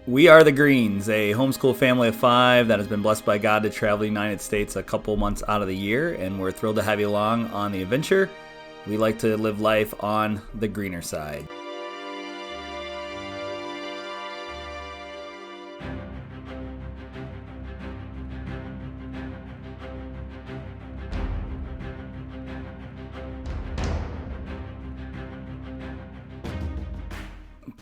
We are the Greens, a homeschool family of 5 that has been blessed by God to travel the United States a couple months out of the year, and we're thrilled to have you along on the adventure. We like to live life on the greener side.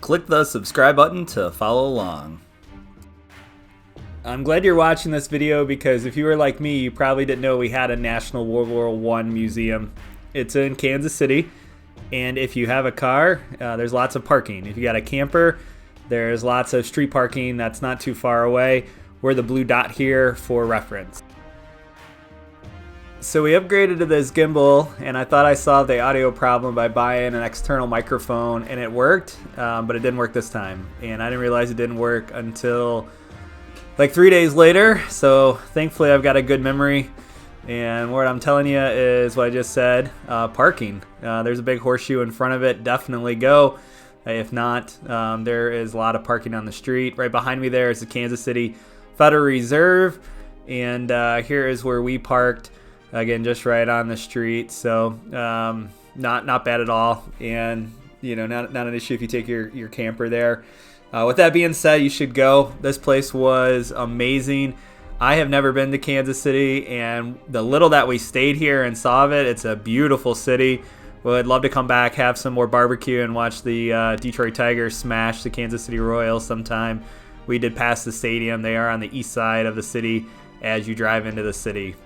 Click the subscribe button to follow along. I'm glad you're watching this video because if you were like me, you probably didn't know we had a National WW1 Museum. It's in Kansas City, and if you have a car, there's lots of parking. If you got a camper, there's lots of street parking that's not too far away. We're the blue dot here for reference. So we upgraded to this gimbal, and I thought I solved the audio problem by buying an external microphone, and it worked, but it didn't work this time. And I didn't realize it didn't work until like 3 days later, so thankfully I've got a good memory. And what I'm telling you is what I just said, parking. There's a big horseshoe in front of it, definitely go. If not, there is a lot of parking on the street. Right behind me there is the Kansas City Federal Reserve, and here is where we parked. Again, just right on the street, so not bad at all, and not an issue if you take your camper there. With that being said, you should go. This place was amazing. I have never been to Kansas City, and the little that we stayed here and saw of it, it's a beautiful city. Would love to come back, have some more barbecue, and watch the Detroit Tigers smash the Kansas City Royals sometime. We did pass the stadium. They are on the east side of the city as you drive into the city.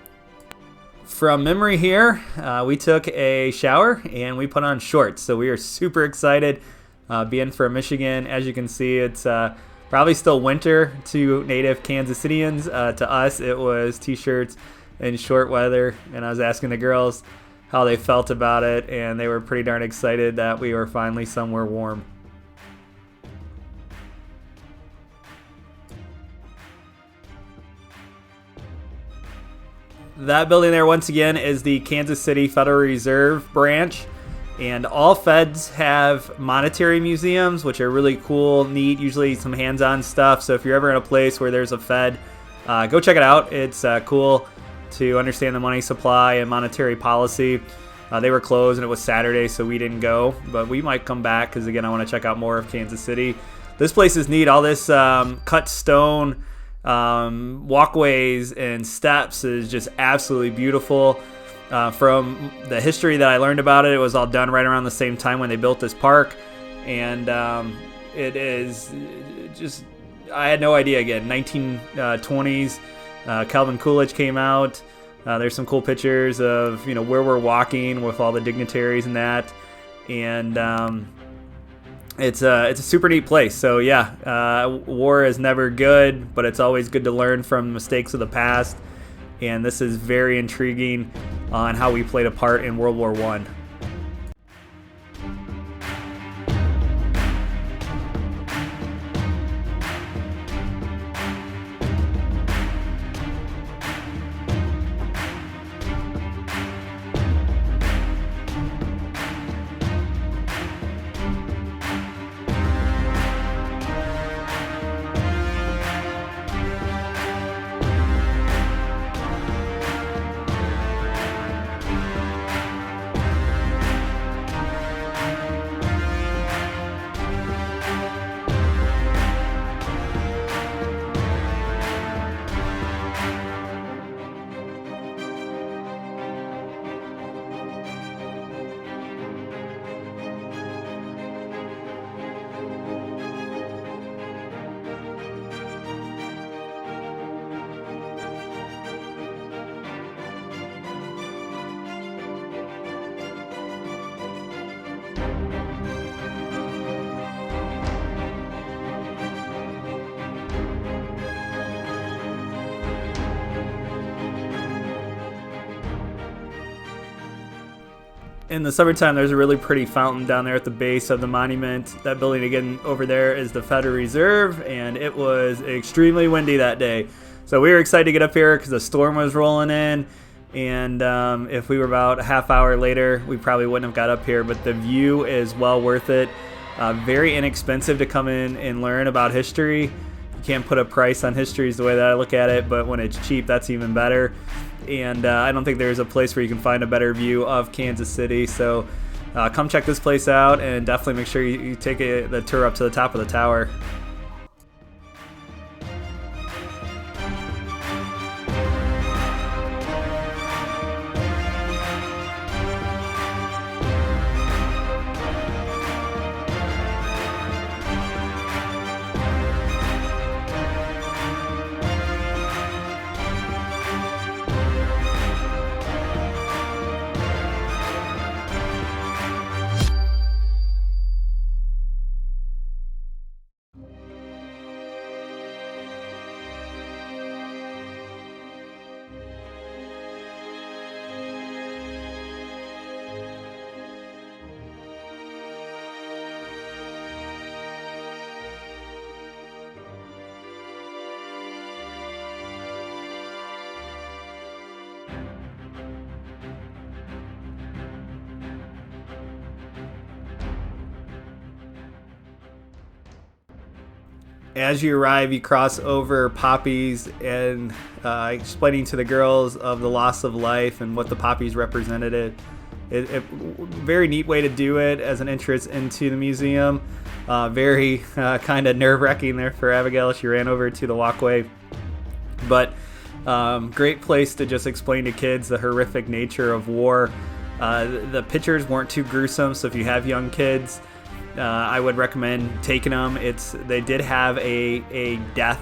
From memory here, we took a shower and we put on shorts, so we are super excited being from Michigan. As you can see, it's probably still winter to native Kansas Cityans. To us, it was t-shirts and short weather, and I was asking the girls how they felt about it, and they were pretty darn excited that we were finally somewhere warm. That building there, once again, is the Kansas City Federal Reserve branch, and all feds have monetary museums, which are really cool, neat, usually some hands-on stuff. So if you're ever in a place where there's a fed, go check it out. It's cool to understand the money supply and monetary policy. They were closed, and it was Saturday, so we didn't go, but we might come back because, again, I want to check out more of Kansas City. This place is neat. All this cut stone walkways and steps is just absolutely beautiful. From the history that I learned about it, it was all done right around the same time when they built this park, and it is just, I had no idea. Again, 1920s, Calvin Coolidge came out. There's some cool pictures of where we're walking with all the dignitaries and that, and it's a super neat place. So yeah, war is never good, but it's always good to learn from mistakes of the past. And this is very intriguing on how we played a part in World War I. In the summertime, there's a really pretty fountain down there at the base of the monument. That building again over there is the Federal Reserve, and it was extremely windy that day. So we were excited to get up here because the storm was rolling in, and if we were about a half hour later, we probably wouldn't have got up here, but the view is well worth it. Very inexpensive to come in and learn about history. can't put a price on history is the way that I look at it, but when it's cheap, that's even better. And I don't think there's a place where you can find a better view of Kansas City. So come check this place out, and definitely make sure you take the tour up to the top of the tower. As you arrive, you cross over poppies and explaining to the girls of the loss of life and what the poppies represented. Very neat way to do it as an entrance into the museum. Very kind of nerve-wracking there for Abigail. She ran over to the walkway. But great place to just explain to kids the horrific nature of war. The pictures weren't too gruesome, so if you have young kids, I would recommend taking them. They did have a death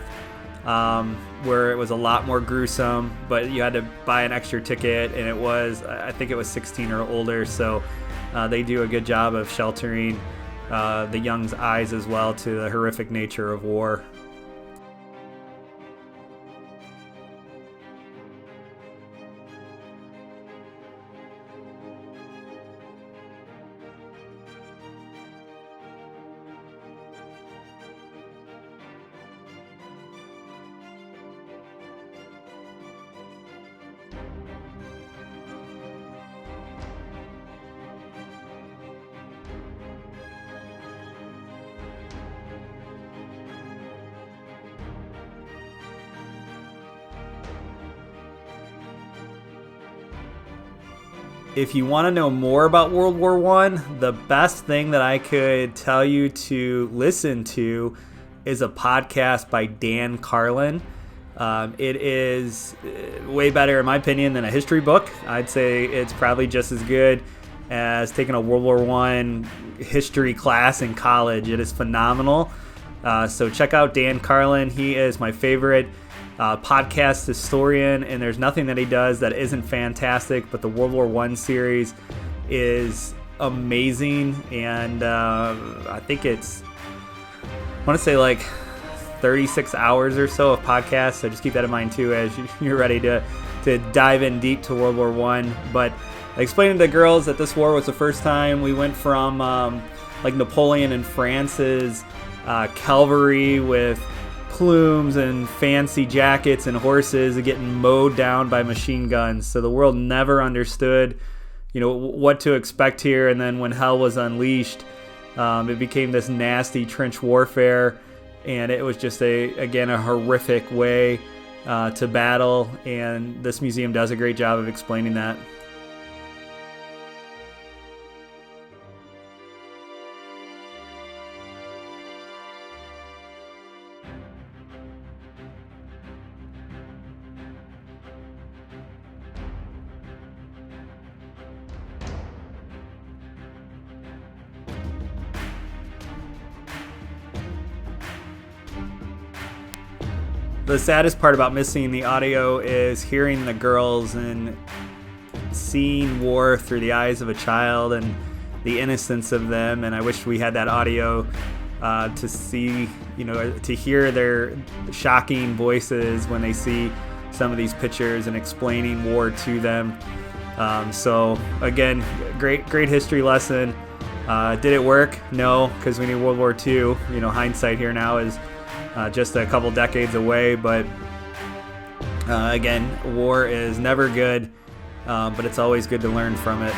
where it was a lot more gruesome, but you had to buy an extra ticket, and I think it was 16 or older, so they do a good job of sheltering the young's eyes as well to the horrific nature of war. If you want to know more about World War I, the best thing that I could tell you to listen to is a podcast by Dan Carlin. It is way better, in my opinion, than a history book. I'd say it's probably just as good as taking a World War I history class in college. It is phenomenal. So check out Dan Carlin. He is my favorite podcast historian, and there's nothing that he does that isn't fantastic, but the World War I series is amazing, and I think I want to say like 36 hours or so of podcasts, so just keep that in mind too as you're ready to dive in deep to World War I. But explaining to the girls that this war was the first time we went from like Napoleon and France's cavalry with plumes and fancy jackets and horses and getting mowed down by machine guns. So the world never understood, what to expect here. And then when hell was unleashed, it became this nasty trench warfare, and it was just a horrific way to battle. And this museum does a great job of explaining that. The saddest part about missing the audio is hearing the girls and seeing war through the eyes of a child and the innocence of them. And I wish we had that audio to see, to hear their shocking voices when they see some of these pictures and explaining war to them. So again, great history lesson. Did it work? No, because we knew World War II. Hindsight here now is just a couple decades away, but again, war is never good, but it's always good to learn from it.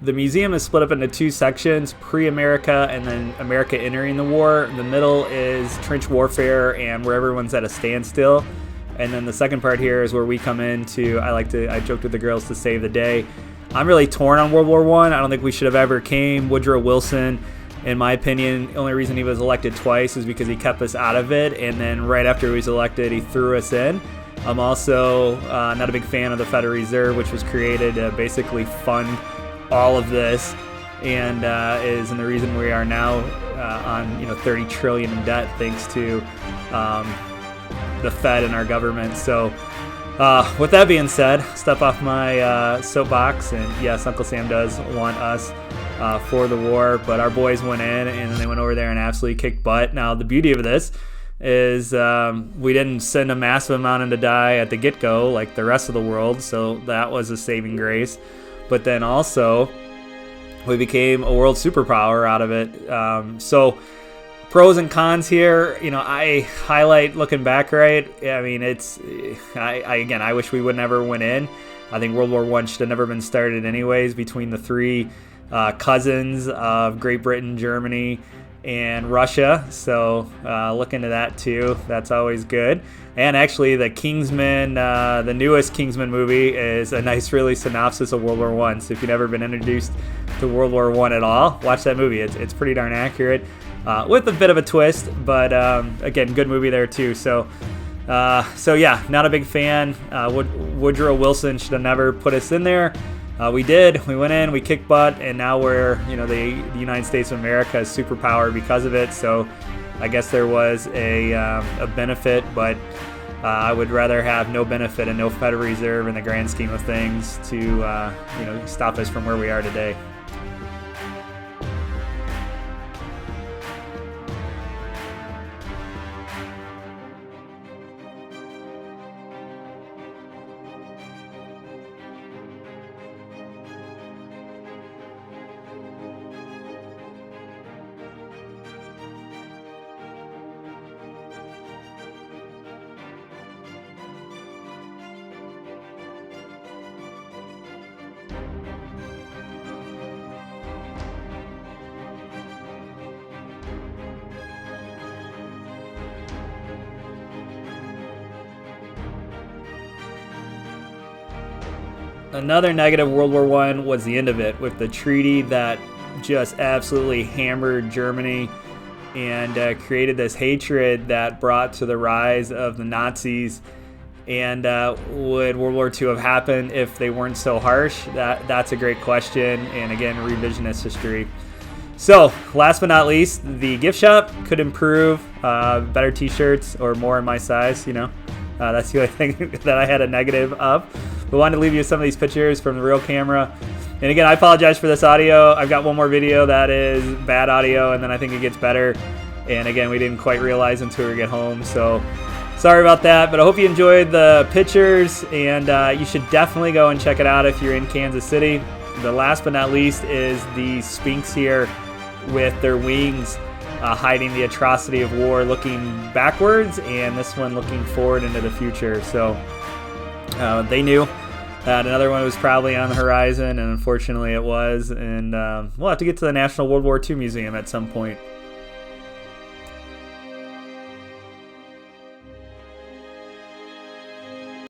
the museum is split up into two sections, pre-America and then America entering the war. The middle is trench warfare and where everyone's at a standstill. And then the second part here is where we come in to, I joked with the girls, to save the day. I'm really torn on World War I. I don't think we should have ever came. Woodrow Wilson, in my opinion, the only reason he was elected twice is because he kept us out of it. And then right after he was elected, he threw us in. I'm also not a big fan of the Federal Reserve, which was created to basically fund all of this, and is the reason we are now on 30 trillion in debt thanks to the Fed and our government. So with that being said, step off my soapbox, and yes, Uncle Sam does want us for the war, but our boys went in and then they went over there and absolutely kicked butt. Now the beauty of this is we didn't send a massive amount in to die at the get-go like the rest of the world, so that was a saving grace. But then also we became a world superpower out of it. So pros and cons here, I highlight looking back, right? I mean, I wish we would never went in. I think World War I should have never been started anyways, between the three cousins of Great Britain, Germany, and Russia. So look into that too. That's always good. And actually the Kingsman, the newest Kingsman movie, is a nice really synopsis of World War I. So if you've never been introduced to World War I at all, watch that movie. It's pretty darn accurate, with a bit of a twist, but again, good movie there too. So yeah, not a big fan. Woodrow Wilson should have never put us in there. We did. We went in, we kicked butt, and now we're, the United States of America is superpower because of it. So I guess there was a benefit, but I would rather have no benefit and no Federal Reserve in the grand scheme of things to, stop us from where we are today. Another negative World War I was the end of it, with the treaty that just absolutely hammered Germany and created this hatred that brought to the rise of the Nazis. And would World War II have happened if they weren't so harsh? That's a great question, and again, revisionist history. So, last but not least, the gift shop could improve, better t-shirts or more in my size, That's the only thing that I had a negative of. But wanted to leave you with some of these pictures from the real camera. And again, I apologize for this audio. I've got one more video that is bad audio, and then I think it gets better. And again, we didn't quite realize until we get home. So sorry about that, but I hope you enjoyed the pictures, and you should definitely go and check it out if you're in Kansas City. The last but not least is the Sphinx here with their wings hiding the atrocity of war, looking backwards, and this one looking forward into the future. So they knew that another one was probably on the horizon, and unfortunately it was. And we'll have to get to the National World War II Museum at some point.